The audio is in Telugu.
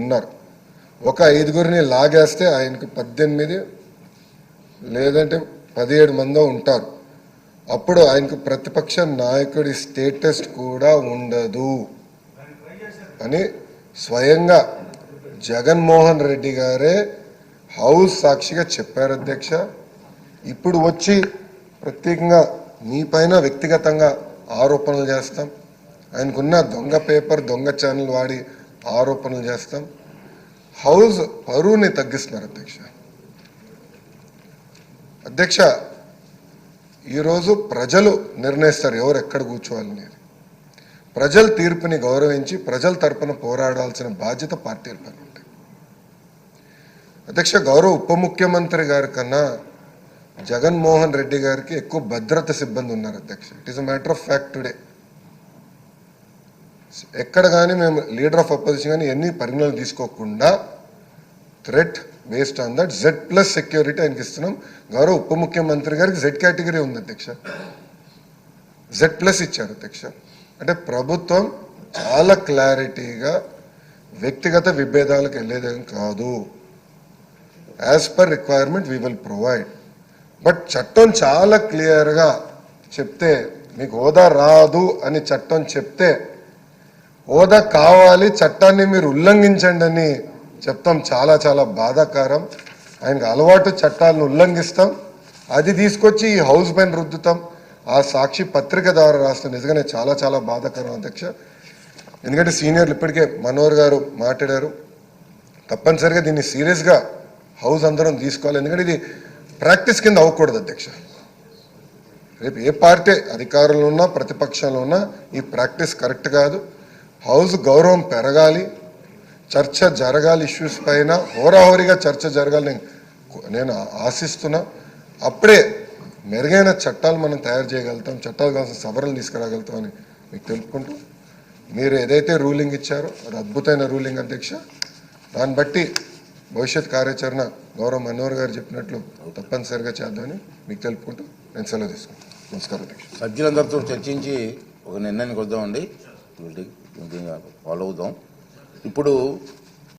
ఉన్నారు. ఒక 5గురిని లాగేస్తే ఆయనకు 18 లేదంటే 17 మందో ఉంటారు. అప్పుడు ఆయనకు ప్రతిపక్ష నాయకుడి స్టేటస్ కూడా ఉండదు అని స్వయంగా జగన్మోహన్ రెడ్డి గారే హౌస్ సాక్షిగా చెప్పారు అధ్యక్ష. ఇప్పుడు వచ్చి ప్రత్యేకంగా మీ పైన వ్యక్తిగతంగా ఆరోపణలు చేస్తాం, ఆయనకున్న దొంగ పేపర్ దొంగ ఛానల్ వాడి ఆరోపణలు చేస్తాం. హౌస్ పరువుని తగ్గిస్తున్నారు అధ్యక్ష. ఈరోజు ప్రజలు నిర్ణయిస్తారు ఎవరు ఎక్కడ కూర్చోవాలనేది. ప్రజల తీర్పుని గౌరవించి ప్రజల తరపున పోరాడాల్సిన బాధ్యత పార్టీల పైన ఉంటాయి అధ్యక్ష. గౌరవ ఉప ముఖ్యమంత్రి గారి కన్నా జగన్మోహన్ రెడ్డి గారికి ఎక్కువ భద్రత సిబ్బంది ఉన్నారు అధ్యక్ష. It is a matter of fact today. ఎక్కడ కానీ మేము లీడర్ ఆఫ్ అపోజిషన్ కానీ ఎన్ని పరిగణలు తీసుకోకుండా threat based on that Z+ security ఆయనకి ఇస్తున్నాం. గౌరవ ఉప ముఖ్యమంత్రి గారికి Z కేటగిరీ ఉంది అధ్యక్ష, Z+ ఇచ్చారు అధ్యక్ష. అంటే ప్రభుత్వం చాలా క్లారిటీగా వ్యక్తిగత విభేదాలకు వెళ్ళేదేం కాదు. As per requirement we will provide. But చట్టం చాలా క్లియర్గా చెప్తే మీకు హోదా రాదు అని చట్టం చెప్తే హోదా కావాలి, చట్టాన్ని మీరు ఉల్లంఘించండి అని చెప్తాం. చాలా చాలా బాధాకరం. ఆయనకు అలవాటు చట్టాలను ఉల్లంఘిస్తాం, అది తీసుకొచ్చి ఈ హౌస్ పైన రుద్దుతాం. ఆ సాక్షి పత్రిక ద్వారా రాస్తాం. నిజంగానే చాలా చాలా బాధాకరం అధ్యక్ష. ఎందుకంటే సీనియర్లు ఇప్పటికే మనోహర్ గారు మాట్లాడారు. తప్పనిసరిగా దీన్ని సీరియస్గా హౌస్ అందరం తీసుకోవాలి. ఎందుకంటే ఇది ప్రాక్టీస్ కింద అవ్వకూడదు అధ్యక్ష. రేపు ఏ పార్టీ అధికారంలో ఉన్నా ప్రతిపక్షంలో ఉన్నా ఈ ప్రాక్టీస్ కరెక్ట్ కాదు. హౌస్ గౌరవం పెరగాలి, చర్చ జరగాలి, ఇష్యూస్ పైన హోరాహోరీగా చర్చ జరగాలి నేను ఆశిస్తున్నా. అప్పుడే మెరుగైన చట్టాలు మనం తయారు చేయగలుగుతాం, చట్టాలు కావాల్సిన సవరణలు తీసుకురాగలుగుతాం అని మీకు తెలుపుకుంటూ, మీరు ఏదైతే రూలింగ్ ఇచ్చారో అది అద్భుతమైన రూలింగ్ అధ్యక్ష. దాన్ని బట్టి భవిష్యత్ కార్యాచరణ గౌరవ మనోహర్ గారు చెప్పినట్లు తప్పనిసరిగా చేద్దామని మీకు తెలుపుకుంటూ నేను సెలవు తీసుకుంటాను. నమస్కారం అధ్యక్ష. సభ్యులందరితో చర్చించి ఒక నిర్ణయానికి వద్దామండి, ఫాలో అవుదాం. ఇప్పుడు